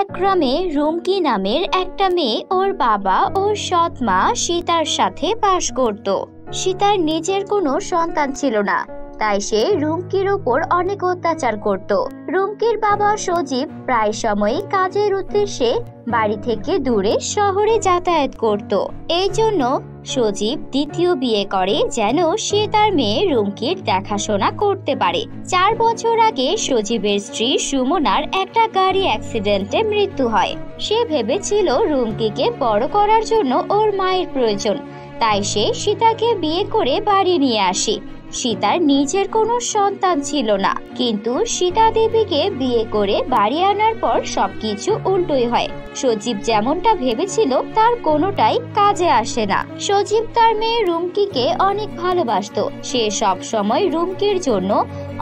এক গ্রামে রুমকি নামের একটা মেয়ে ওর বাবা ও সৎ মা সীতার সাথে বাস করত। সীতার নিজের কোনো সন্তান ছিল না, তাই সে রুমকির ওপর অনেক অত্যাচার করত। রুমকির বাবা সজীব প্রায় সময়ই কাজের উদ্দেশ্যে বাড়ি থেকে দূরে শহরে যাতায়াত করত। এই জন্য সজীব দ্বিতীয় বিয়ে করে যেন সে তার মেয়ে রুমকির দেখাশোনা করতে পারে। 4 বছর আগে সজীবের স্ত্রী সুমনার একটা গাড়ি অ্যাক্সিডেন্টে মৃত্যু হয়। সে ভেবেছিল রুমকিকে বড় করার জন্য ওর মায়ের প্রয়োজন, তাই সে সীতাকে বিয়ে করে বাড়ি নিয়ে আসে। সীতার নিজের কোনো সন্তান ছিল না, কিন্তু সীতা দেবীকে বিয়ে করে বাড়ি আনার পর সবকিছু উল্টোই হয়। সজীব যেমনটা ভেবেছিল তার কোনোটাই কাজে আসে না। সজীব তার মেয়ে রুমকিকে অনেক ভালোবাসতো। সে সব সময় রুমকির জন্য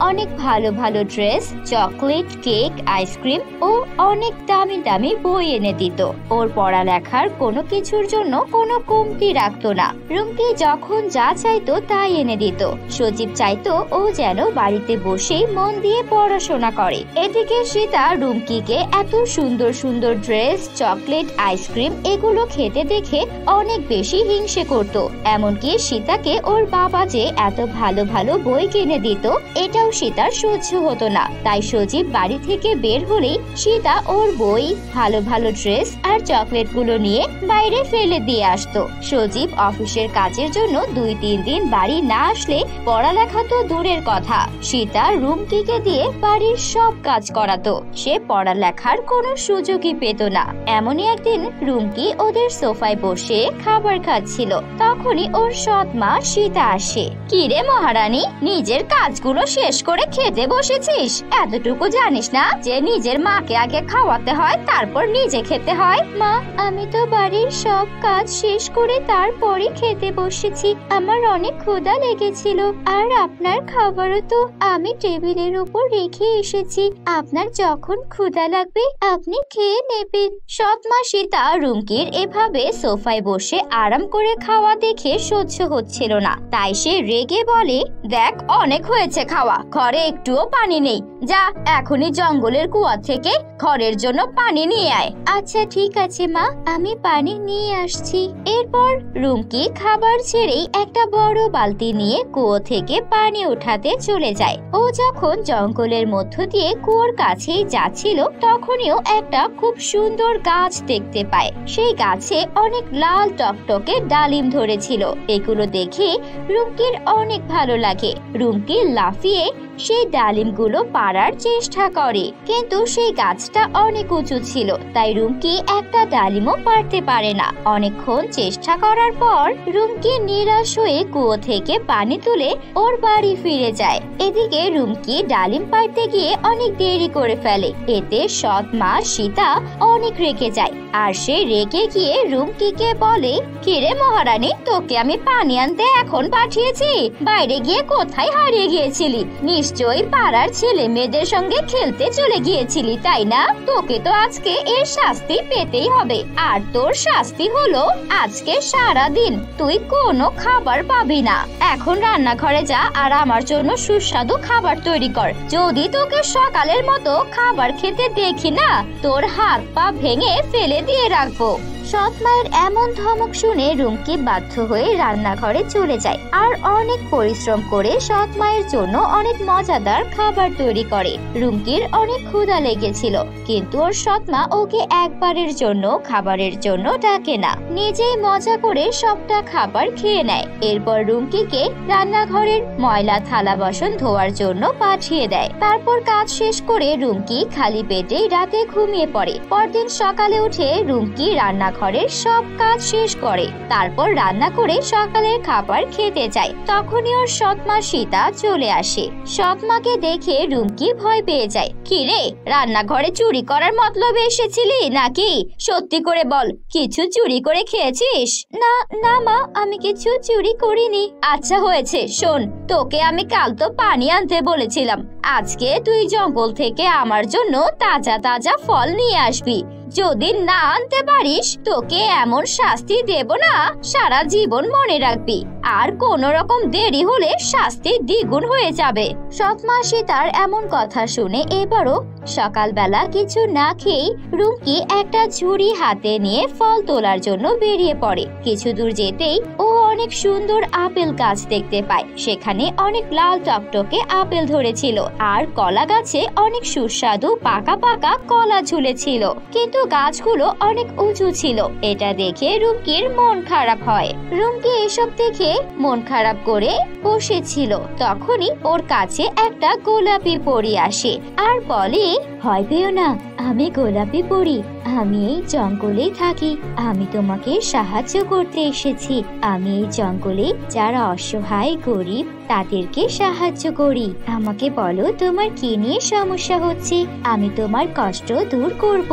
অনেক ভালো ভালো ড্রেস, চকলেট, কেক, আইসক্রিম ও অনেক দামি দামি বই এনে দিত। ওর পড়ালেখার কোনো কিছুর জন্য কোনো কমতি রাখতো না। রুমকি যখন যা চাইতো তাই এনে দিত। সজীব চাইতো ও যেন বাড়িতে বসে মন দিয়ে পড়াশোনা করে। এদিকে সীতা রুমকিকে এত সুন্দর সুন্দর ড্রেস, চকলেট, আইসক্রিম এগুলো খেতে দেখে অনেক বেশি হিংসে করত। এমনকি সীতাকে ওর বাবা যে এত ভালো ভালো বই কিনে দিত এটাও সীতার সহ্য হতো না। তাই সজীব বাড়ি থেকে বের হলেই সীতা ওর বই, ভালো ভালো ড্রেস আর চকলেট গুলো নিয়ে বাইরে ফেলে দিয়ে আসতো। সজীব অফিসের কাজের জন্য 2-3 দিন বাড়ি না আসলে পড়ালেখা তো দূরের কথা, সীতা রুমকিকে দিয়ে বাড়ির সব কাজ করাতো। সে পড়ালেখার কোনো সুযোগই পেত না। এমনই একদিন রুমকি ওদের সোফায় বসে খাবার খাচ্ছিল। তখনই ওর সৎ মা সীতা আসে। কি রে মহারানী, নিজের কাজগুলো শেষ করে খেতে বসেছিস? এতটুকু জানিস না যে নিজের মাকে আগে খাওয়াতে হয়, তারপর নিজে খেতে হয়? মা, আমি তো বাড়ির সব কাজ শেষ করে তারপরই খেতে বসেছি। আমার অনেক ক্ষুধা লেগেছিল, আর আপনার খাবারও তো আমি টেবিলের উপর রেখে এসেছি। আপনার যখন ক্ষুধা লাগবে আপনি খেয়ে নেবেন। সৎ মা সীতা রুমকির এভাবে সোফায় বসে আরাম করে খাওয়া দেখে সহ্য হচ্ছিল না, তাই সে রেগে বলে, দেখ অনেক হয়েছে খাওয়া, ঘরে একটুও পানি নেই, যা এখনই জঙ্গলের কুয়া থেকে ঘরের জন্য পানি নিয়ে আয়। আচ্ছা ঠিক আছে মা, আমি পানি নিয়ে আসছি। এরপর রুমকি খাবার ছেড়েই একটা বড় বালতি নিয়ে কুয়ো থেকে পানি উঠাতে চলে যায়। ও যখন জঙ্গলের মধ্য দিয়ে কুয়োর কাছেই যাচ্ছিল তখনইও একটা খুব সুন্দর গাছ দেখতে পায়। সেই গাছে অনেক লাল টকটকে ডালিম ধরেছিল। এগুলো দেখে রুমকির অনেক ভালো লাগে। রুমকি লাফিয়ে সেই ডালিমগুলো পাড়ার চেষ্টা করে, কিন্তু সেই গাছটা অনেক উঁচু ছিল, তাই রুমকি একটা ডালিমও পারতে পারে না। অনেকক্ষণ চেষ্টা করার পর রুমকি নিরাশ হয়ে কুয়ো থেকে পানি তুলে ওর বাড়ি ফিরে যায়। এদিকে রুমকি ডালিম পাড়তে গিয়ে অনেক দেরি করে ফেলে। এতে সৎ মা সীতা অনেক রেগে যায়, আর সে রেগে গিয়ে রুমকিকে বলে, কিরে মহারানী, তোকে আমি পানি আনতে এখন পাঠিয়েছি, বাইরে গিয়ে কোথায় হারিয়ে গিয়েছিলি? নিশ্চয়ই পাড়ার ছেলে মেয়েদের সঙ্গে খেলতে চলে গিয়েছিলি, তাই না? তোকে তো আজকে এর শাস্তি পেতেই হবে। আর তোর শাস্তি হলো আজকে সারা দিন তুই কোনো খাবার পাবি না। এখন রান্নাঘরে যা আর আমার জন্য সুস্বাদু খাবার তৈরি কর। যদি তোকে সকালের মতো খাবার খেতে দেখি না, তোর হাত পা ভেঙে ফেলে দিয়ে রাখবো। সৎ মায়ের এমন ধমক শুনে রুমকি বাধ্য হয়ে রান্নাঘরে চলে যায় আর অনেক পরিশ্রম করে সৎ মায়ের জন্য অনেক মজাদার খাবার তৈরি করে। রুমকির অনেক ক্ষুধা লেগেছিল, কিন্তু ওর সৎ মা ওকে একবারের জন্য খাবারের জন্য ডাকে না, নিজেই মজা করে সবটা খাবার খেয়ে নেয়। এরপর রুমকিকে রান্নাঘরের ময়লা থালা বাসন ধোয়ার জন্য পাঠিয়ে দেয়। তারপর কাজ শেষ করে রুমকি খালি পেটে রাতে ঘুমিয়ে পড়ে। পরদিন সকালে উঠে রুমকি রান্নাঘরের সব কাজ শেষ করে, তারপর রান্না করে সকালের খাবার খেতে যায়। তখনই ওর সৎ মা সীতা চলে আসে। সৎ মাকে দেখে রুমকি ভয় পেয়ে যায়। কিরে, রান্নাঘরে চুরি করার মতলবে এসেছিলি নাকি? সত্যি করে বল, কিছু চুরি করে খেয়েছিস? না না মা, আমি কিছু চুরি করিনি। আচ্ছা হয়েছে, শোন, তোকে আমি কাল তো পানি আনতে বলেছিলাম, আজকে তুই জঙ্গল থেকে আমার জন্য তাজা তাজা ফল নিয়ে আসবি। যদি না আনতে পারিস তোকে এমন শাস্তি দেব না, সারা জীবন মনে রাখবি। আর কোনো রকম দেরি হলে শাস্তি দ্বিগুণ হয়ে যাবে। সৎমা সীতার এমন কথা শুনে এবারও সকালবেলা কিছু না খেয়েই রুমকি একটা ঝুড়ি হাতে নিয়ে ফল তোলার জন্য বেরিয়ে পড়ে। কিছু দূর যেতেই ও অনেক সুন্দর আপেল গাছ দেখতে পায়। সেখানে অনেক লাল টকটকে আপেল ধরেছিল আর কলা গাছে অনেক সুস্বাদু পাকা পাকা কলা ঝুলেছিল, কিন্তু গাছগুলো অনেক উঁচু ছিল। এটা দেখে রুমকির মন খারাপ হয়। রুমকি এসব দেখে মন খারাপ করে বসেছিল। তখনই ওর কাছে একটা গোলাপি পরী আসে আর বলে, ভয় পেও না, আমি গোলাপি পরী, আমি এই জঙ্গলেই থাকি। আমি তোমাকে সাহায্য করতে এসেছি। আমি এই জঙ্গলে যারা অসহায় গরিব তাদেরকে সাহায্য করি। আমাকে বলো তোমার কি নিয়ে সমস্যা হচ্ছে, আমি তোমার কষ্ট দূর করব।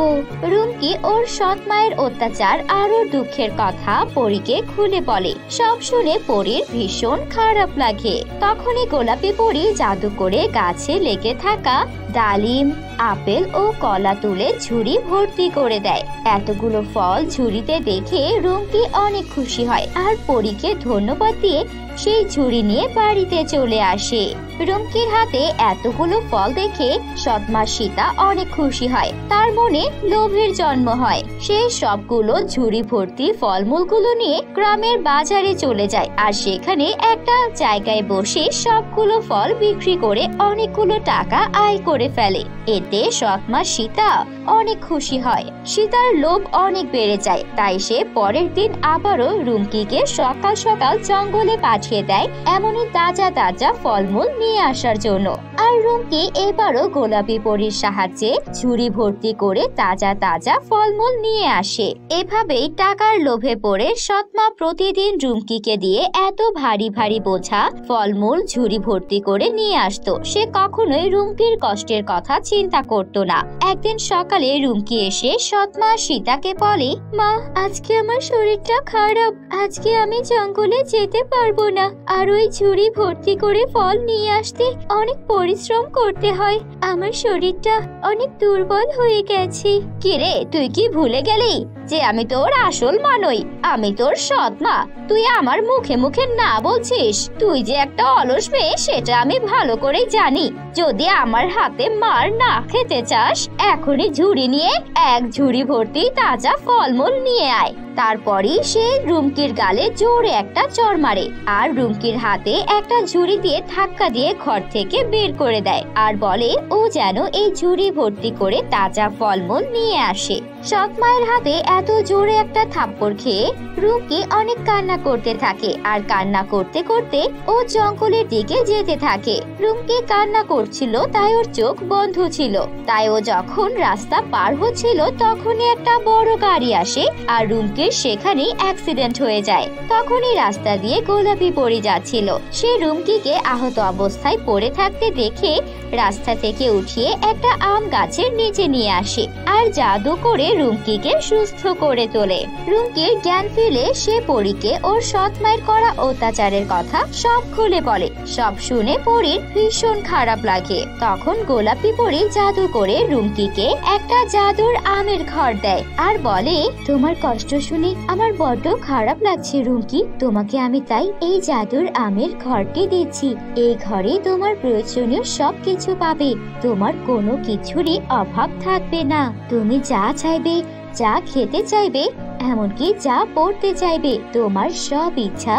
রুমকি ওর সৎ মায়ের অত্যাচার আর ওর দুঃখের কথা পরীকে খুলে বলে। সব শুনে পরীর ভীষণ খারাপ লাগে। তখনই গোলাপি পরী জাদু করে গাছে লেগে থাকা ডালিম, আপেল ও কলা তুলে ঝুড়ি ভর্তি করে দেয়। এতগুলো ফল ঝুড়িতে দেখে রুমকি অনেক খুশি হয় আর পরীকে ধন্যবাদ দিয়ে সেই ঝুড়ি নিয়ে বাড়িতে চলে আসে। রুমকির হাতে এতগুলো ফল দেখে সৎমা সীতা অনেক খুশি হয়। তার মনে লোভের জন্ম হয়। সে সবগুলো ঝুড়ি ভর্তি ফলমূলগুলো নিয়ে গ্রামের বাজারে চলে যায় আর সেখানে একটা জায়গায় বসে সবগুলো ফল বিক্রি করে অনেকগুলো টাকা আয় করে ফেলে। এতে সৎমা সীতা অনেক খুশি হয়। সীতার লোভ অনেক বেড়ে যায়, তাই সে পরের দিন আবারও রুমকিকে সকাল সকাল জঙ্গলে পাঠিয়ে দেয় এমনই তাজা তাজা ফলমূল নিয়ে আসার জন্য। আর রুমকি এবারও গোলাপি পরীর সাহায্যে ঝুড়ি ভর্তি করে তাজা তাজা ফলমূল নিয়ে আসে। এভাবেই টাকার লোভে পড়ে সৎমা প্রতিদিন রুমকিকে দিয়ে এত ভারী ভারী বোঝা ফলমূল ঝুড়ি ভর্তি করে নিয়ে আসতো। সে কখনোই রুমকির কষ্টের কথা চিন্তা করত না। একদিন সকালে রুমকি এসে সৎমা সীতাকে বলে, মা, আজকে আমার শরীরটা খারাপ, আজকে আমি জঙ্গলে যেতে পারবো না। আর ওই ঝুড়ি ভর্তি করে ফল নিয়ে আসতে অনেক পরিশ্রম করতে হয়। আমার শরীরটা অনেক দুর্বল হয়ে গেছে। কিরে, তুই কি ভুলে গেলি যে আমি তোর আসল মা নই? আমি তোর সৎ মা। তুই আমার মুখে মুখে না বলছিস। তুই যে একটা অলস মেয়ে সেটা আমি ভালো করেই জানি। যদি আমার হাতে মার না খেতে চাস, এখনই ঝুড়ি নিয়ে এক ঝুড়ি ভর্তি তাজা ফলমূল নিয়ে আয়। তারপরই সে রুমকির গালে জোরে একটা চড় মারে আর রুমকির হাতে একটা ঝুড়ি দিয়ে ধাক্কা দিয়ে ঘর থেকে বের করে দেয় আর বলে ও যেন এই ঝুড়ি ভর্তি করে তাজা ফলমূল নিয়ে আসে। সৎ মায়ের হাতে এত জোরে একটা থাপ্পড় খেয়ে রুমকি অনেক কান্না করতে থাকে আর কান্না করতে করতে ও জঙ্গলের দিকে যেতে থাকে। রুমকি কান্না করছিল তাই ওর চোখ বন্ধ ছিল। তাই ও যখন রাস্তা পার হচ্ছিল তখনই একটা বড় গাড়ি আসে আর রুমকির সেখানেই অ্যাক্সিডেন্ট হয়ে যায়। তখনই রাস্তা দিয়ে গোলাপি পরী যাচ্ছিল। সে রুমকিকে আহত অবস্থায় পড়ে থাকতে দেখে রাস্তা থেকে উঠিয়ে একটা আম গাছের নিচে নিয়ে আসে আর জাদু করে রুমকিকে সুস্থ করে তোলে। রুমকির জ্ঞান ফিরে সে পরীকে ওর সৎ মায়ের করা অত্যাচারের কথা সব খুলে বলে। সব শুনে পরীর ভীষণ খারাপ লাগে। তখন গোলাপি পরী জাদু করে রুমকিকে একটা জাদুর আমের ঘর দেয় আর বলে, তোমার কষ্ট শুনে আমার বড্ড খারাপ লাগছে রুমকি, তোমাকে আমি তাই এই জাদুর আমের ঘরটি দিচ্ছি। এই ঘরে তোমার প্রয়োজনীয় সবকিছু পাবে, তোমার কোনো কিছুরই অভাব থাকবে না। তুমি যা চাইবে, যা খেতে চাইবে, এমনকি যা পড়তে চাইবে, তোমার সব ইচ্ছা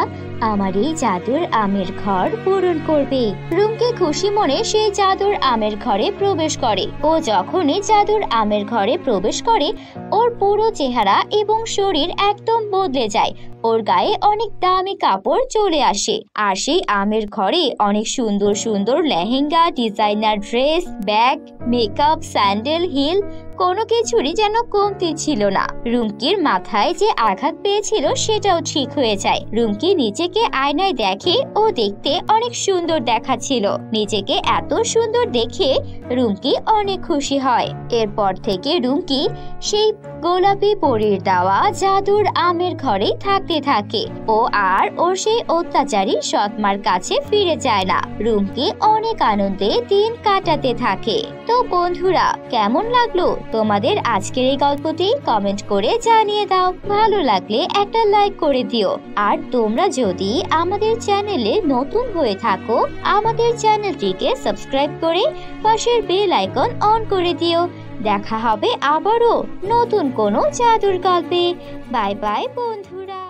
আমার এই জাদুর আমের ঘর পূরণ করবে। রুমকি খুশি মনে সেই জাদুর আমের ঘরে প্রবেশ করে। ও যখনই জাদুর আমের ঘরে প্রবেশ করে ওর পুরো চেহারা এবং শরীর একদম বদলে যায়। ওর গায়ে অনেক দামি কাপড় চলে আসে আর সেই আমের ঘরে অনেক সুন্দর সুন্দর lehenga, designer dress, bag, makeup, sandal, heel, কোনো কিছুরই যেন কমতি ছিল না। রুমকির মাথায় যে আঘাত পেয়েছিল সেটাও ঠিক হয়ে যায়। রুমকি নিজেকে আয়নায় দেখে ও দেখতে অনেক সুন্দর দেখাচ্ছিল। নিজেকে এত সুন্দর দেখে রুমকি অনেক খুশি হয়। এরপর থেকে রুমকি সেই গোলাপি পরীর দেওয়া জাদুর আমের ঘরেই থাকতে থাকে। ও আর ওর সেই অত্যাচারী সৎমার কাছে ফিরে যায় না। রুমকি অনেক আনন্দে দিন কাটাতে থাকে। তো বন্ধুরা, কেমন লাগলো তোমাদের আজকের এই গল্পটি? কমেন্ট করে জানিয়ে দাও। ভালো লাগলে একটা লাইক করে দিও। আর তোমরা যদি আমাদের চ্যানেলে নতুন হয়ে থাকো, আমাদের চ্যানেলটিকে সাবস্ক্রাইব করে পাশের বেল আইকন অন করে দিও। দেখা হবে আবারও নতুন কোনো জাদুর গল্পে। বাই বাই বন্ধুরা।